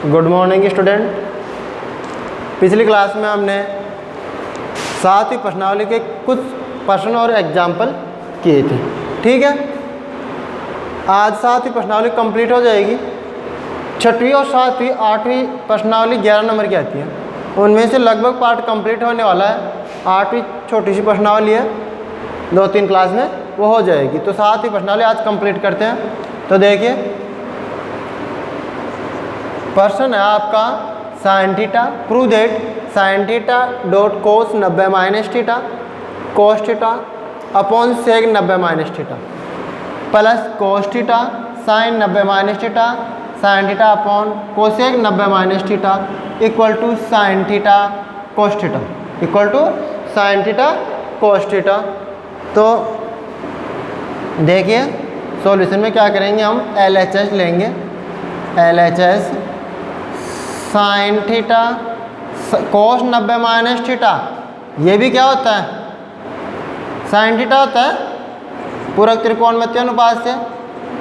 Good morning student. पिछली class में हमने 7वीं प्रश्नावली के कुछ प्रश्न और एग्जाम्पल किए थे। ठीक है, आज 7वीं प्रश्नावली कंप्लीट हो जाएगी। 6वीं और 7वीं 8वीं प्रश्नावली 11 नंबर की आती है, उनमें से लगभग पार्ट कंप्लीट होने वाला है। 8वीं छोटी सी प्रश्नावली है, 2-3 क्लास में वो हो जाएगी। तो 7वीं प्रश्नावली आज कंप्लीट करते हैं। तो देखिए, प्रश्न है आपका sine theta, prove that sine theta dot cos 90 minus theta cos theta upon sec 90 minus theta plus cos theta sine 90 minus theta sine theta upon cosec 90 minus theta equal to sine theta cos theta equal to sine theta cos theta. तो देखिए, solution में क्या करेंगे, हम LHS लेंगे। LHS sign theta कोस 90 minus theta, ये भी क्या होता है, साइन थीटा होता है पूरक त्रिकोणमितीय अनुपात से,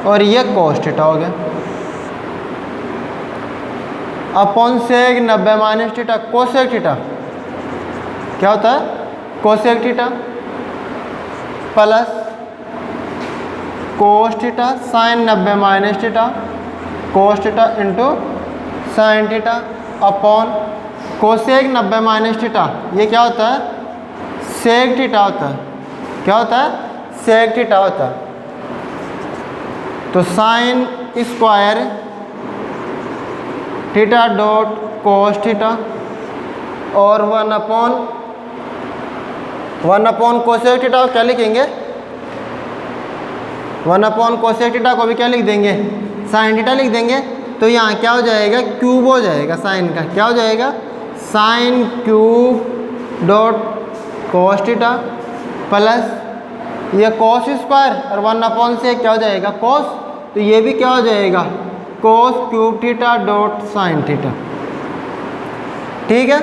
और ये कोस थीटा हो गया upon sec 90 minus theta cosec theta, क्या होता है cosec theta plus cos theta sine 90 minus theta cos theta into sine theta upon cosec 90 minus theta, ये क्या होता है सेक थीटा होता है। क्या होता है, सेक थीटा होता है। तो sine square theta dot cos theta और 1 अपॉन कोसेक थीटा को क्या लिखेंगे, 1 अपॉन कोसेक थीटा को भी क्या लिख देंगे, साइन थीटा लिख देंगे। तो यहाँ क्या हो जाएगा, क्यूब हो जाएगा साइन का, क्या हो जाएगा sine cube dot cos theta plus ये कोस स्क्वायर और 1 अपॉन से क्या हो जाएगा कोस, तो ये भी क्या हो जाएगा cos cube theta dot sine theta. ठीक है,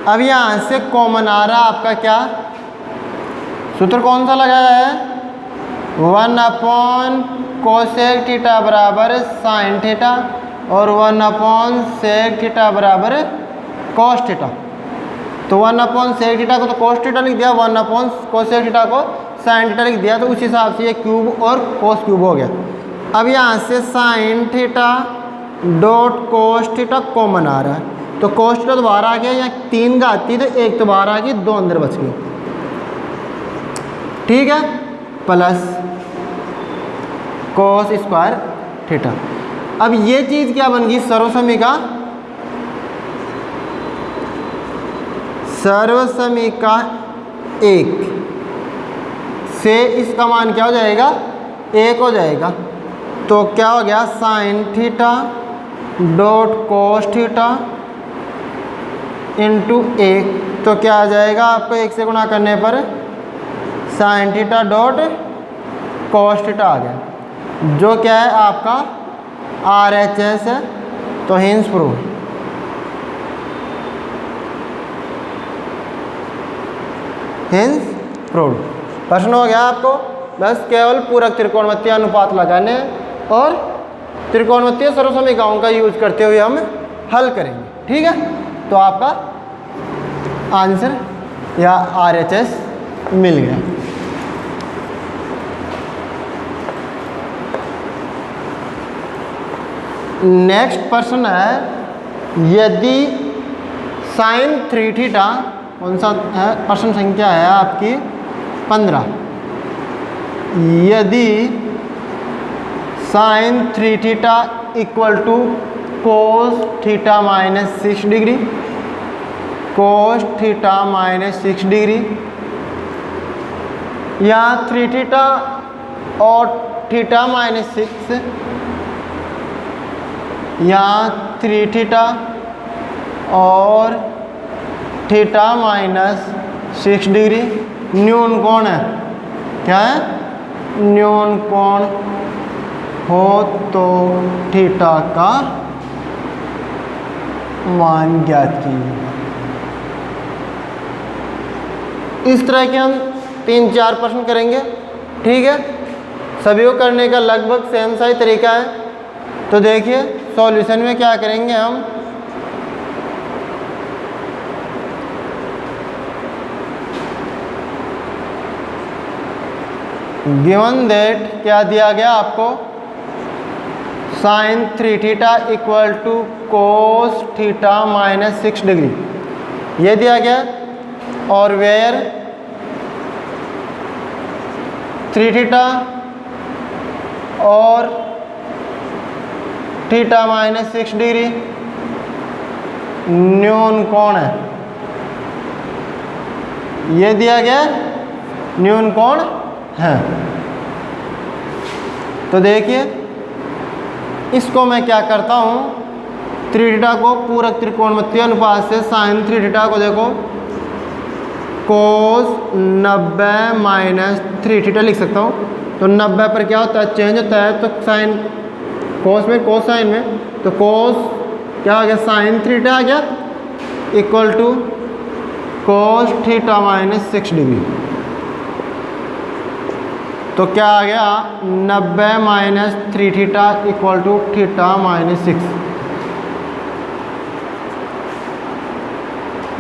अब यहाँ से कॉमन आ रहा आपका क्या सूत्र कौन सा लगाया है, 1 अपॉन कोसेक थीटा बराबर साइन थीटा और 1 अपॉन सेक थीटा बराबर कोस थीटा। तो 1 अपॉन सेक थीटा को तो कोस थीटा लिख दिया, 1 अपॉन कोसेक थीटा को साइन थीटा लिख दिया, तो उस हिसाब से ये क्यूब और कोस क्यूब हो गया। अब यहाँ से sine theta dot cos theta common आ रहा है, तो कोस थीटा तो बाहर आ गया, यहाँ 3 घात थी तो 1 तो बाहर आ गई, 2 अंदर बच गई। ठीक है, प्लस कोस स्क्वायर थीटा। अब ये चीज़ क्या बन गई, सर्वसमीका, सर्वसमीका 1 से इसका मान क्या हो जाएगा 1 हो जाएगा। तो क्या हो गया sign theta dot cos theta into 1, तो क्या आ जाएगा आपको 1 से गुणा करने पर sine theta dot cos theta आ गया, जो क्या है आपका RHS है। तो हिंस प्रूव, हिंस प्रूव। प्रश्न हो गया आपको, बस केवल पूरक त्रिकोणमितीय अनुपात लगाने और त्रिकोणमितीय सर्वसमीकाओं का यूज करते हुए हम हल करेंगे। ठीक है, तो आपका आंसर या RHS मिल गया। नेक्स्ट प्रश्न है, यदि साइन 3 थीटा, कौन सा है, प्रश्न संख्या है आपकी 15। यदि sine 3 theta equal to cos theta minus 6 degree cos theta minus 6 degree, या 3 थीटा और थीटा माइनस 6, या 3 थीटा और थीटा माइनस 6 डिग्री न्यून कोण है, क्या है न्यून कोण हो तो थीटा का मान ज्ञात कीजिए। इस तरह के हम 3-4 प्रश्न करेंगे। ठीक है, सभी को करने का लगभग सेम सा ही तरीका है। तो देखिए, सॉल्यूशन में क्या करेंगे हम, गिवन दैट क्या दिया गया आपको, sine 3 theta equal to cos theta minus 6 degree ये दिया गया, और वेयर 3 थीटा और थीटा माइनस 6 डिग्री न्यून कोण है, ये दिया गया न्यून कोण है। तो देखिए इसको मैं क्या करता हूँ, 3 थीटा को पूरक त्रिकोणमितीय अनुपात से साइन 3 थीटा को देखो कोस 90 माइनस 3 थीटा लिख सकता हूँ। तो 90 पर क्या होता है, चेंज होता है, तो साइन कोस में कोस साइन में, तो कोस क्या आ गया, साइन 3 थीटा आ गया equal to cos theta minus 6 degree. तो क्या आ गया, 90 minus 3 theta equal to theta minus 6।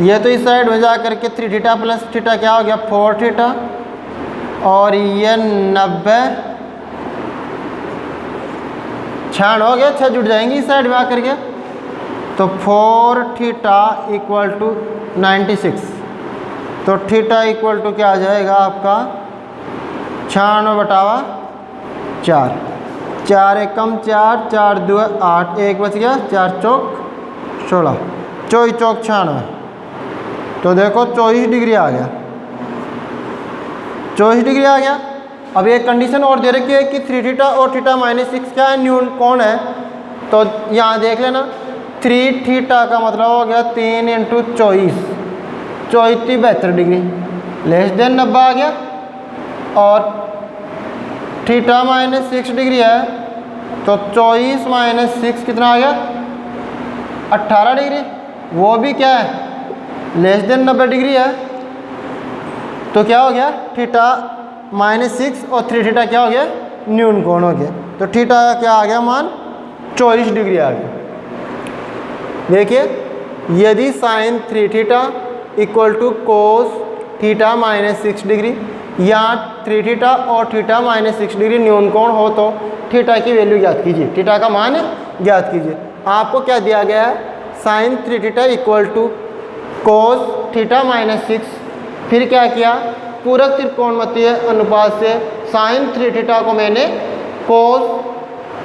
ये तो इस साइड में जा करके 3 थीटा प्लस थीटा क्या हो गया 4 थीटा, और ये 90 6 हो गया, 6 जुड़ जाएंगी इस साइड में आकर के, तो 4 थीटा इक्वल टू 96। तो थीटा इक्वल टू क्या आ जाएगा आपका 96/4, 4 एकम 4, 4 2 8, 1 बच गया, 4 चौक 16, 24 चौक 96। तो देखो 24 डिग्री आ गया, 24 डिग्री आ गया। अब एक कंडीशन और दे रखी है कि 3 थीटा और थीटा माइनस 6 क्या है, न्यून कोण है। तो यहाँ देख लेना 3 थीटा का मतलब हो गया 3 × 24, 72 डिग्री लेस देन 90 आ गया, और थीटा माइनस 6 डिग्री है, तो 24 माइनस 6 कितना आ गया 18 डिग्री, वो भी क्या है लेस देन 90 डिग्री है। तो क्या हो गया, थीटा माइनस 6 और 3 थीटा क्या हो गया न्यून कोण हो गया। तो थीटा का क्या आ गया मान 24 डिग्री आ गया। देखिए यदि sine 3 theta equal to cos theta minus 6 degree या 3 थीटा और थीटा माइनस 6 डिग्री न्यून कोण हो तो थीटा की वैल्यू ज्ञात कीजिए, थीटा का मान ज्ञात कीजिए। आपको क्या दिया गया है, sine 3 theta equal to cos theta minus 6, फिर क्या किया पूरक त्रिकोणमितीय अनुपात से साइन 3 थीटा को मैंने कोस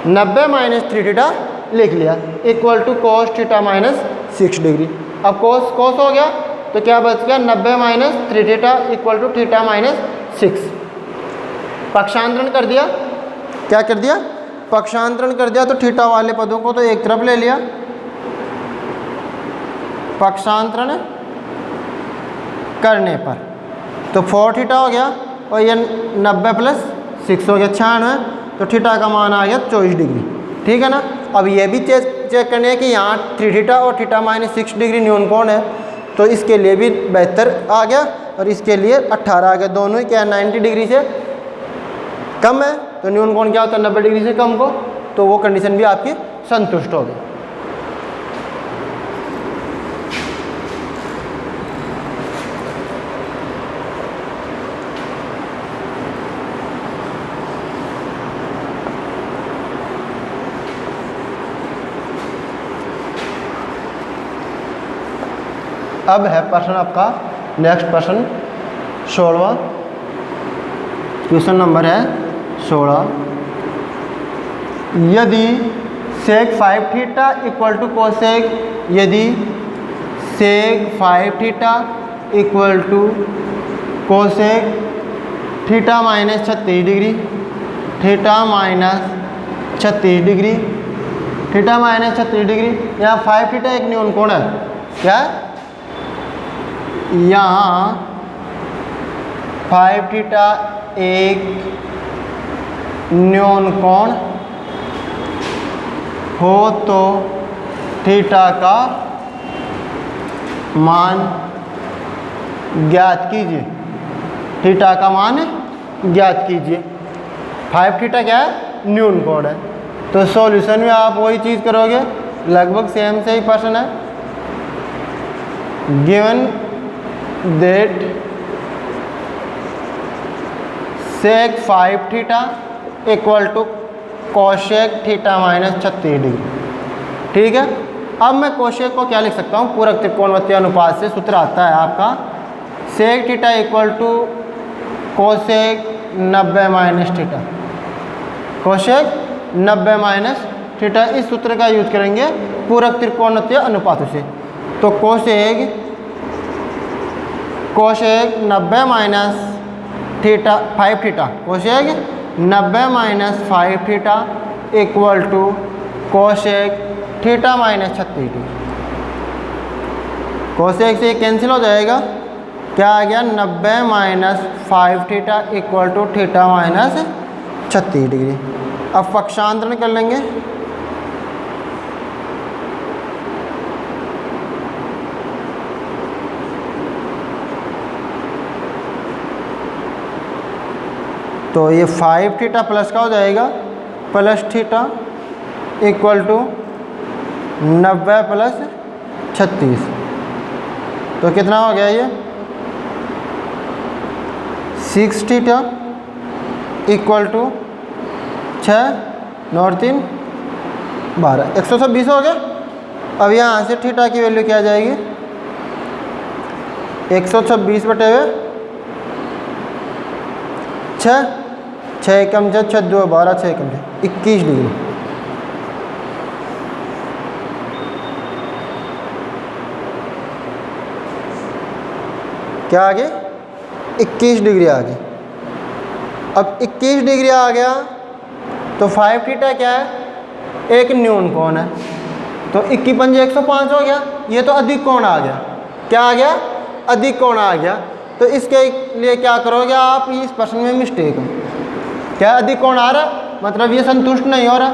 90 माइनस 3 थीटा लिख लिया equal to cos theta minus 6 degree. अब कोस कोस हो गया तो क्या बच गया 90 minus 3 theta equal to theta minus 6। पक्षांतरण कर दिया, क्या कर दिया पक्षांतरण कर दिया, तो थीटा वाले पदों को तो एक तरफ ले लिया, पक्षांतरण करने पर तो 4 थीटा हो गया, और ये 90 प्लस 6 हो गया 96, तो थीटा का मान आ गया 24 डिग्री। ठीक है ना। अब ये भी चेक करने है कि यहाँ 3 थीटा और थीटा माइनस 6 डिग्री न्यून कोण है, तो इसके लिए भी 72 आ गया और इसके लिए 18 आ गया, दोनों ही क्या 90 डिग्री से कम है, तो न्यून कोण क्या होता है 90 डिग्री से कम को, तो वो कंडीशन भी आपकी संतुष्ट होगी। अब है प्रश्न आपका नेक्स्ट प्रश्न 16वां, क्वेश्चन नंबर है 16। यदि sec 5 theta equal to cosec, यदि sec 5 theta equal to cosec theta minus 36 degree, theta minus 36 degree, theta minus 36 degree, यहाँ 5 थीटा एक न्यून कोण है, क्या यहाँ 5 थीटा एक न्यून कोण हो तो थीटा का मान ज्ञात कीजिए, थीटा का मान ज्ञात कीजिए। 5 थीटा क्या है न्यून कोण है, तो सॉल्यूशन में आप वही चीज़ करोगे, लगभग सेम से ही प्रश्न है। Given that sec 5 theta equal to cosec theta minus 36 degree. ठीक है, अब मैं कोशेक को क्या लिख सकता हूँ, पूरक त्रिकोणमितीय अनुपात से सूत्र आता है आपका sec theta equal to cosec 90 minus theta, cosec 90 minus theta. इस सूत्र का यूज करेंगे पूरक त्रिकोणमितीय अनुपातों से। तो cosec 90 minus theta 5 theta, cosec 90 minus 5 theta equal to cosec theta minus 36 degree. Cosec से कैंसिल हो जाएगा, क्या आ गया 90 minus 5 theta equal to theta minus 36 degree. अब पक्षांतरण कर लेंगे। तो ये 5 थीटा प्लस का हो जाएगा plus theta equal to 90 plus 36। तो कितना हो गया ये 6 थीटा इक्वल टू 6 और 3 12, 126 हो गया। अब यहाँ से थीटा की वैल्यू क्या आ जाएगी 126 बटे हुए 6 कम 6 2 12 6 कम 21 डिग्री। क्या आ गया 21 डिग्री आ गई। अब 21 डिग्री आ गया तो 5 थीटा क्या है, एक न्यून कोण है, तो 21 पंजे 105 हो गया। ये तो अधिक कोण आ गया, क्या आ गया अधिक कोण आ गया। तो इसके लिए क्या करोगे आप, इस प्रश्न में मिस्टेक है, क्या अधिक कोण आ रहा है, मतलब ये संतुष्ट नहीं हो रहा,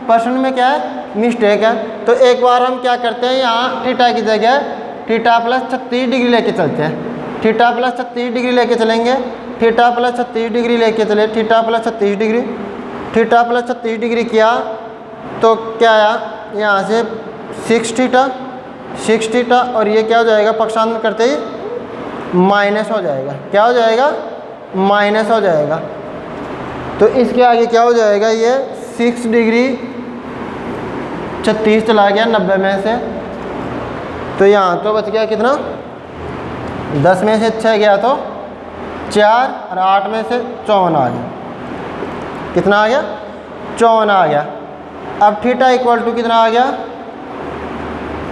प्रश्न में क्या है मिस्टेक है। तो एक बार हम क्या करते हैं, यहाँ थीटा की जगह थीटा प्लस 36 डिग्री लेके चलते हैं। थीटा प्लस 36 डिग्री लेके चलेंगे, थीटा प्लस 36 डिग्री लेके चले, theta plus 36 degree, theta plus 36 degree किया तो क्या आया, यहाँ से 6 थीटा और ये क्या हो जाएगा, पक्षांतर करते ही माइनस हो जाएगा। क्या हो जाएगा, माइनस हो जाएगा। तो इसके आगे क्या हो जाएगा, ये 6 डिग्री 36 चला गया 90 में से, तो यहाँ तो बच गया कितना 10 में से 6 गया तो 4 और 8 में से 54 आ गया। कितना आ गया 54 आ गया। अब थीटा इक्वल टू कितना आ गया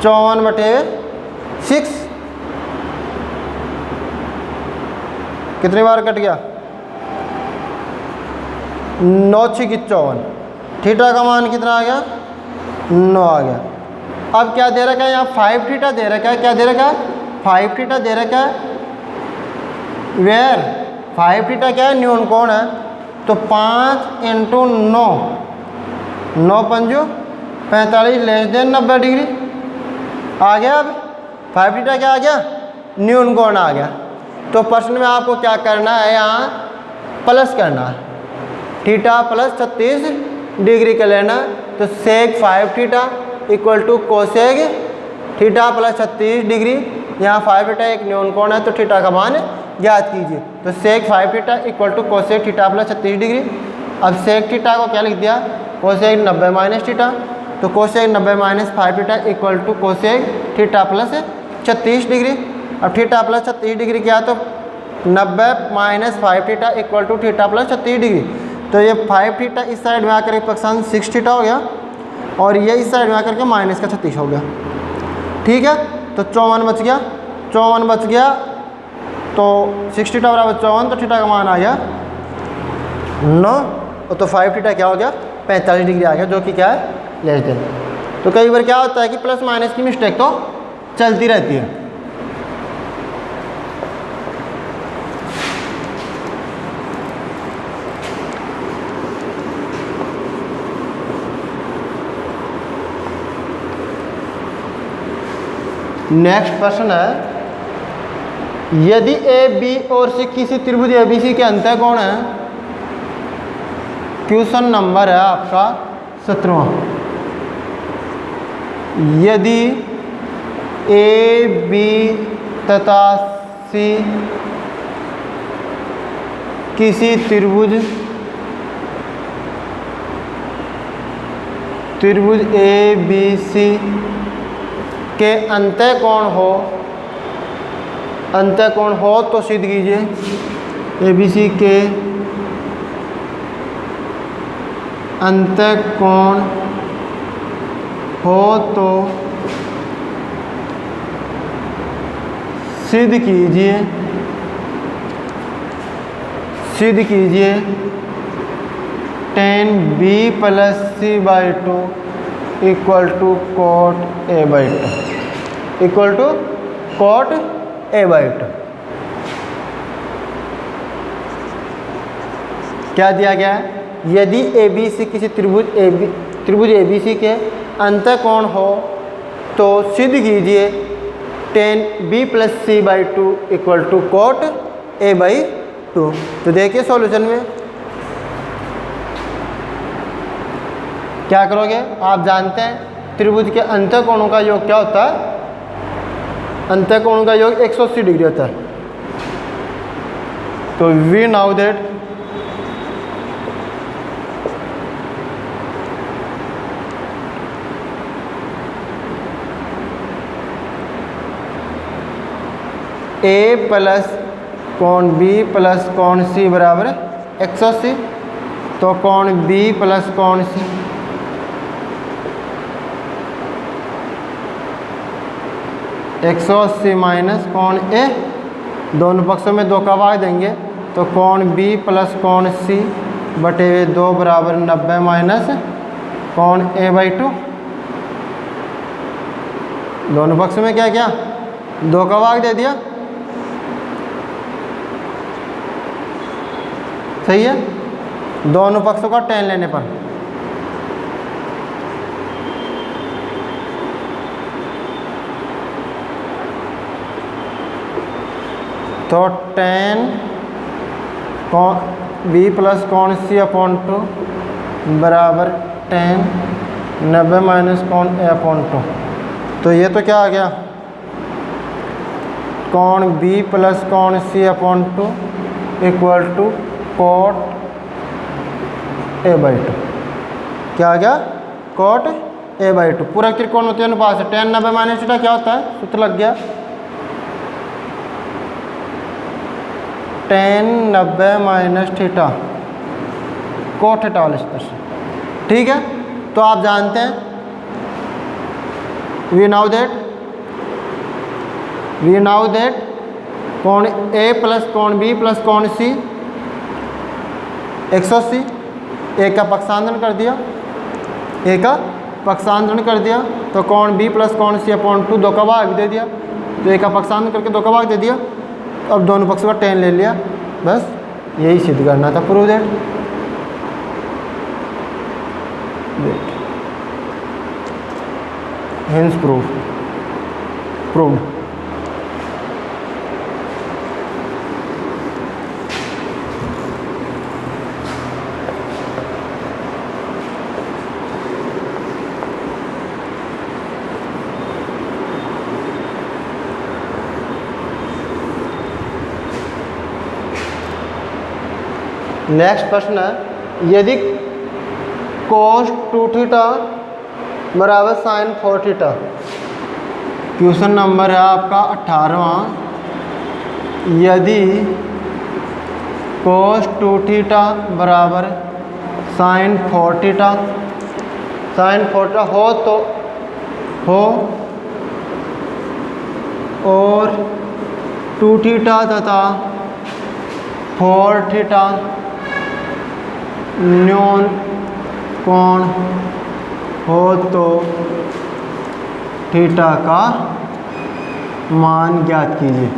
54 बटे 6, कितनी बार कट गया 9 6 54, थीटा का मान कितना आ गया 9 आ गया। अब क्या दे रखा है यहाँ 5 थीटा दे रखा है, क्या दे रखा है 5 थीटा दे रखा है, वेयर 5 थीटा क्या है न्यून कोण है, तो 5 इंटू 9, 9 पंजो 45 लेस देन 90 डिग्री आ गया। अब 5 थीटा क्या आ गया न्यून कोण आ गया। तो प्रश्न में आपको क्या करना है, यहाँ प्लस करना है, थीटा प्लस 36 डिग्री का लेना। तो sec 5 theta equal to cosec theta plus 36 degree, यहाँ 5 थीटा एक न्यून कोण है तो थीटा का मान ज्ञात कीजिए। तो sec 5 theta equal to cosec theta plus 36 degree. अब सेक थीटा को क्या लिख दिया कोसेक 90 माइनस थीटा, तो cosec 90 minus 5 theta equal to cosec theta plus 36 degree. अब थीटा प्लस 36 डिग्री किया तो 90 minus 5 theta equal to theta plus 36 degree. तो ये 5 थीटा इस साइड में आकर पक्षांत 6 थीटा हो गया और ये इस साइड में आकर के माइनस का 36 हो गया। ठीक है, तो 54 बच गया, 54 बच गया तो 6 थीटा बराबर 54, तो थीटा का मान आ गया 9, तो 5 थीटा क्या हो गया 45 डिग्री आ गया, जो कि क्या है लेस देन। तो कई बार क्या होता है कि प्लस माइनस की मिस्टेक तो चलती रहती है। नेक्स्ट प्रश्न है, यदि ए बी और सी किसी त्रिभुज एबीसी के अंतःकोण है, क्वेश्चन नंबर है आपका 17वां, यदि ए बी तथा सी किसी त्रिभुज ए बी सी के अंतःकोण हो तो सिद्ध कीजिए। ए बी सी के अंतःकोण हो तो सिद्ध कीजिए tan b plus C by 2 equal to cot A by 2 क्या दिया गया है? यदि ए बी सी किसी त्रिभुज ए बी सी के अंतःकोण हो तो सिद्ध कीजिए tan b plus C by 2 equal to cot A by 2। तो देखिए सॉल्यूशन में क्या करोगे? आप जानते हैं त्रिभुज के अंतःकोणों का योग क्या होता है? अंतःकोणों का योग 180 डिग्री होता है। तो we now that A plus कोण बी प्लस कोण सी बराबर 180। तो कोण बी प्लस कोण सी 180 माइनस कोण ए, दोनों पक्षों में 2 का भाग देंगे तो कोण बी प्लस कोण सी बटे 2 बराबर 90 माइनस कोण ए बाई 2। दोनों पक्षों में क्या किया? 2 का भाग दे दिया। सही है। दोनों पक्षों का tan लेने पर तो tan बी प्लस कोण सी अपॉन 2 बराबर tan 90 माइनस कोण ए अपॉन 2। तो ये तो क्या आ गया? कोण बी प्लस कोण C upon 2 equal to cot A by 2। क्या आ गया? Cot A by 2। पूरा त्रिकोणमितीय अनुपात है। tan 90 माइनस थीटा क्या होता है? सूत्र लग गया। tan 90 minus theta cot theta वाले सूत्र से। ठीक है। तो आप जानते हैं वी नाउ दैट कोण ए प्लस कोण बी प्लस कोण सी 180, एक का पक्षांतरण कर दिया, तो कोण बी प्लस कोण सी अपॉन 2 2 का भाग दे दिया। तो एक का पक्षांतरण करके 2 का भाग दे दिया। अब दोनों पक्षों का tan ले लिया। बस यही सिद्ध करना था। Prove that hence proved. Next प्रश्न है, यदि cos 2 थीटा बराबर sin 4 थीटा। क्वेश्चन नंबर है आपका 18वां। यदि cos 2 थीटा बराबर sin 4 थीटा हो तो और 2 थीटा तथा 4 थीटा न्यून कोण हो तो थीटा का मान ज्ञात कीजिए।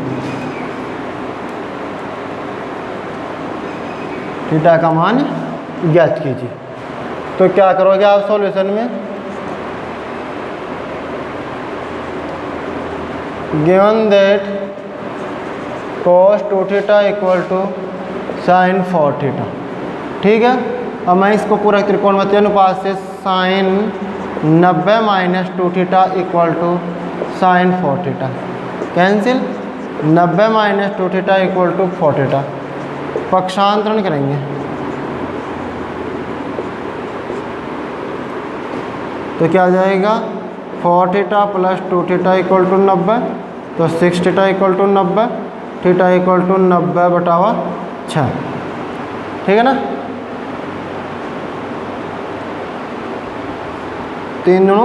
थीटा का मान ज्ञात कीजिए। तो क्या करोगे आप सॉल्यूशन में? Given that cos 2 theta equal to sin 4 theta. ठीक है। अब मैं इसको पूरा त्रिकोणमितीय अनुपात से sine 90 minus 2 theta equal to sine 4 theta. Cancel, 90 minus 2 theta equal to 4 theta. पक्षांतरण करेंगे, तो क्या आ जाएगा 4 theta plus 2 theta equal to 90, तो 6 theta equal to 90, theta equal to 90/6। ठीक है ना। 3 9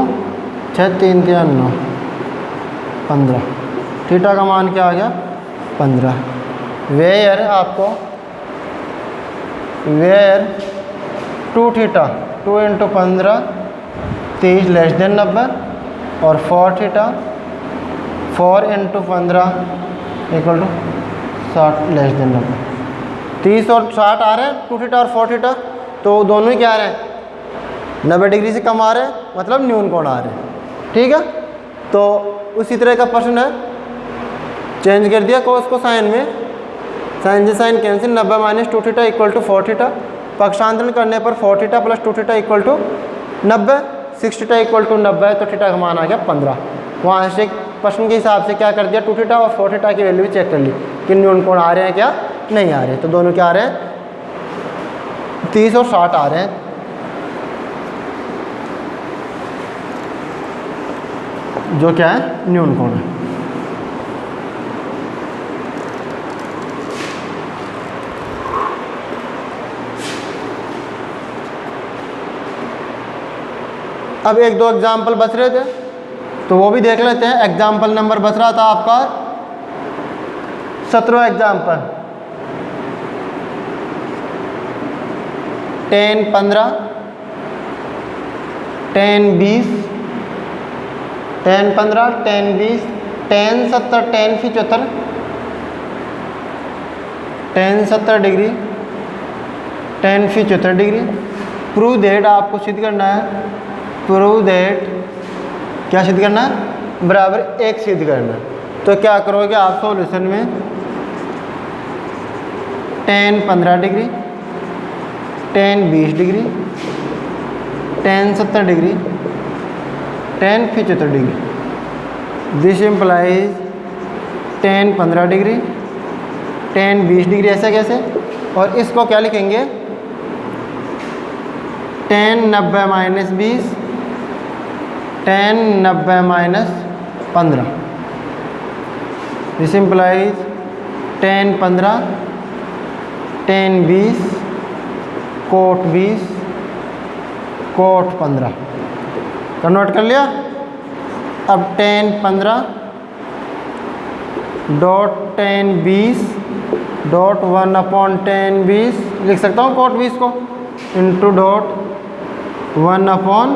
6 3 3 9 15। थीटा का मान क्या आ गया 15। वेयर आपको वेयर 2 थीटा 2 × 15 30 लेस देन 90, और 4 theta 4 × 15 equal to 60 less than 90। 30 और 60 आ रहे हैं, 2 थीटा और 4 थीटा, तो दोनों ही क्या आ रहे हैं 90 डिग्री से कम आ रहे हैं, मतलब न्यून कोण आ रहे हैं। ठीक है, तो उसी तरह का प्रश्न है, चेंज कर दिया कोस को साइन में, साइन से sine cancel, 90 minus 2 theta equal to 4 theta. पक्षांतरण करने पर 4 theta plus 2 theta equal to 90, 6 theta equal to 90 है, तो थीटा का मान आ गया 15। वहाँ से प्रश्न के हिसाब से क्या कर दिया 2 थीटा और 4 थीटा की वैल्यू भी चेक कर ली कि न्यून कोण आ रहे हैं क्या नहीं आ रहे, तो दोनों क्या आ रहे हैं 30 और 60 आ रहे हैं। जो क्या है न्यून कोण है। अब 1 2 एग्जाम्पल बच रहे थे, तो वो भी देख लेते हैं। एग्जाम्पल नंबर बच रहा था आपका 17वां example, tan 15 tan 20 tan 15 tan 20 tan 70 tan 75 tan 70 degree tan 75 degree. Prove that आपको सिद्ध करना है, प्रूव दैट क्या सिद्ध करना है बराबर 1 सिद्ध करना। तो क्या करोगे आप सॉल्यूशन में tan 15 degree tan 20 degree tan 70 degree tan 75 degree. This implies tan 15 degree tan 20 degree, ऐसा कैसे, और इसको क्या लिखेंगे tan 90 minus 20 tan 90 minus 15। This implies tan 15 tan 20 cot 20 cot 15। Convert कर लिया। अब tan 15 dot tan 20 dot 1/tan 20 लिख सकता हूँ cot 20 को, इंटू डॉट 1/tan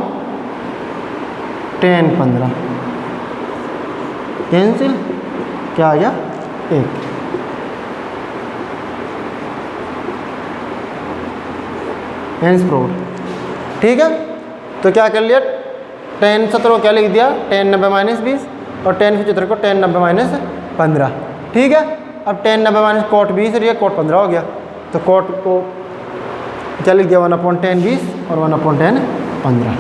15 कैंसिल, क्या आ गया 1। Hence proved. ठीक है, तो क्या कर लिया tan 70 को क्या लिख दिया tan 90 माइनस 20 और tan 75 को tan 90 माइनस 15। ठीक है, अब tan 90 माइनस cot 20 और ये cot 15 हो गया, तो cot को क्या लिख दिया 1/tan 20 और 1/tan 15।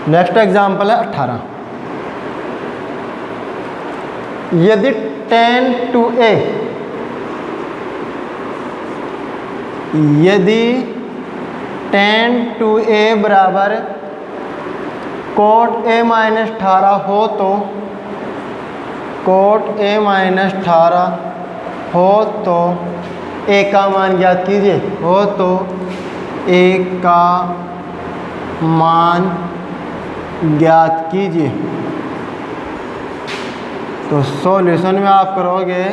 नेक्स्ट एग्जाम्पल है 18। यदि tan 2a यदि tan 2a बराबर cot a माइनस 18 हो, तो cot a माइनस 18 हो तो a का मान ज्ञात कीजिए, हो तो a का मान ज्ञात कीजिए। तो सॉल्यूशन में आप करोगे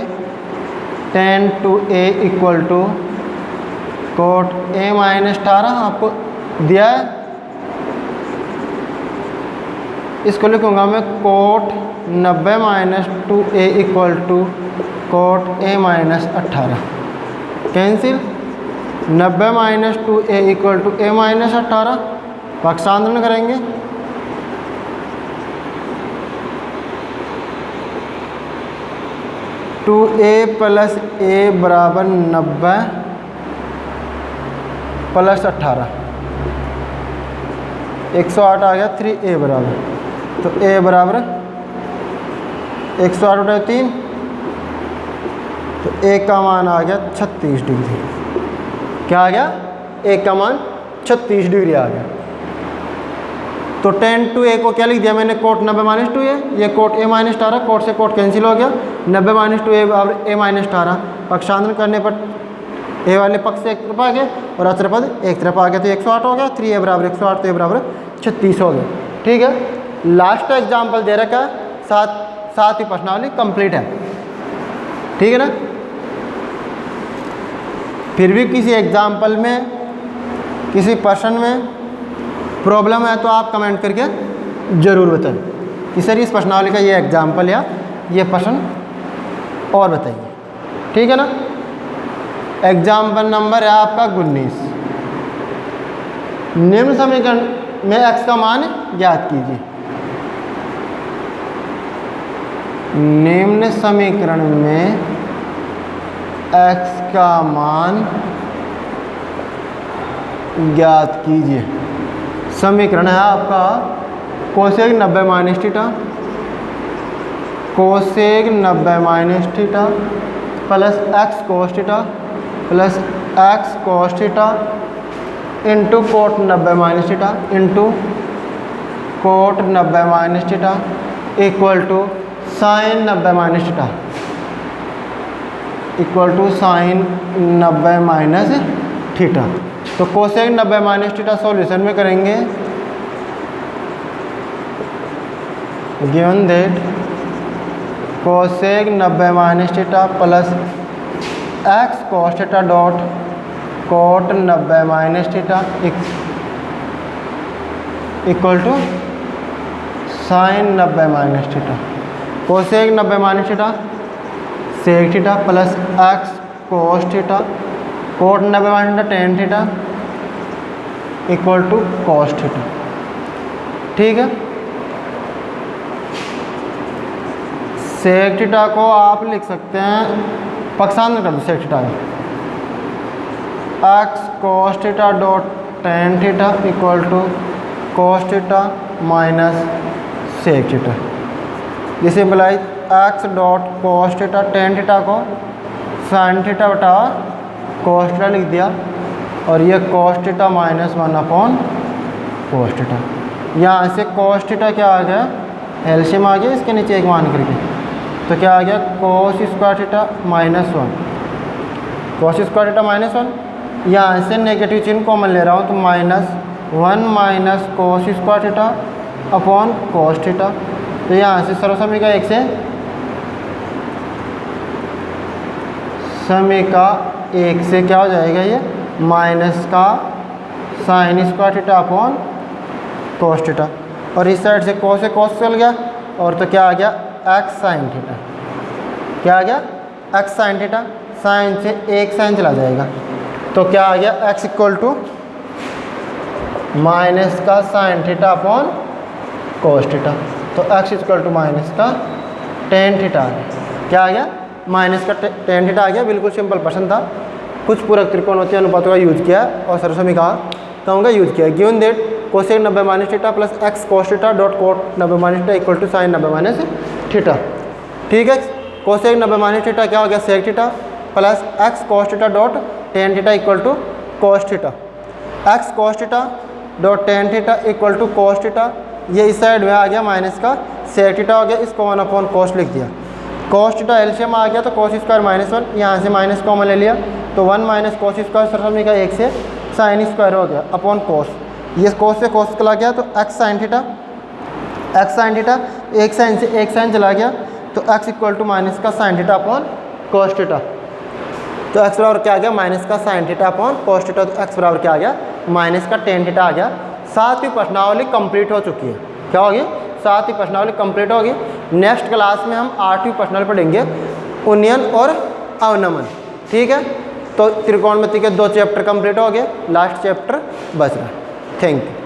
tan 2a equal to cot a minus 18 आपको दिया है, इसको लिखूंगा मैं cot 90 minus 2a equal to cot a minus 18 cancel, 90 minus 2a equal to a minus 18। पक्षांतरण करेंगे 2a प्लस a बराबर 90 प्लस 18, 108 आ गया। 3a बराबर, तो a बराबर 108 बटा 3, तो a का मान आ गया 36 डिग्री। क्या आ गया? a का मान 36 डिग्री आ गया। तो tan 2a को क्या लिख दिया मैंने? कोट 90 माइनस 2a, ये कोट a माइनस 18, कोट से कोट कैंसिल हो गया। 90 माइनस 2a बराबर a माइनस 18, पक्षांतरण करने पर a वाले पक्ष से एक तरफ आ गया और अचर पद एक तरफ आ गया, तो 108 हो गया। 3a बराबर 108, तो a बराबर 36 हो गया। ठीक है, लास्ट एग्जाम्पल दे रखा है, साथ ही प्रश्नावली कंप्लीट है। ठीक है ना। फिर भी किसी एग्जाम्पल में, किसी प्रश्न में प्रॉब्लम है तो आप कमेंट करके ज़रूर बताएं कि सर इस प्रश्नावली का ये एग्जाम्पल या ये प्रश्न और बताइए। ठीक है ना। एग्जाम्पल नंबर है आपका 19। निम्न समीकरण में x का मान ज्ञात कीजिए। निम्न समीकरण में x का मान ज्ञात कीजिए। समीकरण है आपका cosec 90 minus theta, cosec 90 minus theta plus X cos theta plus X cos theta into cot 90 minus theta into cot 90 minus theta equal to sine 90 minus theta equal to sine 90 minus theta. तो cosec 90 minus theta solution में करेंगे। Given that cosec 90 minus theta plus X cos theta dot cot 90 minus theta equal to sine 90 minus theta. Cosec 90 minus theta sec theta plus X cos theta cot 90 minus theta tan theta equal to cos theta. ठीक है। सेक theta को आप लिख सकते हैं, पक्षांतर कर दो सेक थीटा का, X cos theta dot tan theta equal to cos theta minus sec theta. जिसे बुलाई X dot cos theta tan theta को साइन थीटा बटा कॉस थीटा लिख दिया और ये cos theta minus 1 upon cos theta. यहाँ से कॉस थीटा क्या आ गया? एलसीएम आ गया इसके नीचे एक मान करके, तो क्या आ गया? Cos square theta minus 1, cos square theta minus 1। यहाँ से नेगेटिव चिन्ह कॉमन ले रहा हूँ, तो minus 1 minus cos square theta upon cos theta. तो यहाँ से सर्वसमीका एक से समीका एक से क्या हो जाएगा? ये माइनस का sine square theta upon cos theta, और इस साइड से कॉस से कॉस चल गया और तो क्या आ गया? X sine theta. क्या आ गया? X sine theta. साइन से एक साइन चला जाएगा, तो क्या आ गया? एक्स इक्वल टू माइनस का sign theta upon cos theta. तो एक्स इक्वल टू माइनस का टेन थीटा आ गया। क्या आ गया? माइनस का टेन थीटा आ गया। बिल्कुल सिंपल प्रश्न था। कुछ पूरक त्रिकोणमितीय अनुपातों का यूज किया और सर्वसमीका का यूज किया। Given that cosec 90 minus theta plus X cos theta dot cot 90 minus theta equal to sine 90 minus theta. ठीक है। कोसेक 90 माइनस थीटा क्या हो गया? Sec theta plus X cos theta dot tan theta equal to cos theta. X cos theta dot tan theta equal to cos theta. ये इस side में आ गया minus का सेक थीटा हो गया, इसको 1 अपॉन कोस लिख दिया। कोस थीटा एलसीएम आ गया, तो कोस स्क्वायर माइनस 1, यहाँ से माइनस कॉमन ले लिया, तो 1 माइनस कोस स्क्वायर सर्वसमीका एक से साइन स्क्वायर हो गया अपॉन कोस। ये कोस से कोस चला गया, तो एक्स साइन थीटा एक साइन से एक साइन चला गया, तो एक्स इक्वल टू माइनस का साइन थीटा अपॉन कोस थीटा। तो एक्स बराबर क्या आ गया? माइनस का साइन थीटा अपॉन कोस थीटा। तो एक्स बराबर क्या आ गया? माइनस का टेन थीटा आ गया। सातवीं प्रश्नावली कंप्लीट हो चुकी है। क्या होगी? सातवीं प्रश्नावली कंप्लीट होगी। नेक्स्ट क्लास में हम 8वीं प्रश्नावली पढ़ेंगे, उन्नयन और अवनमन। ठीक है। तो त्रिकोणमिति के 2 चैप्टर कंप्लीट हो गए, लास्ट चैप्टर बच रहा है। Thank you.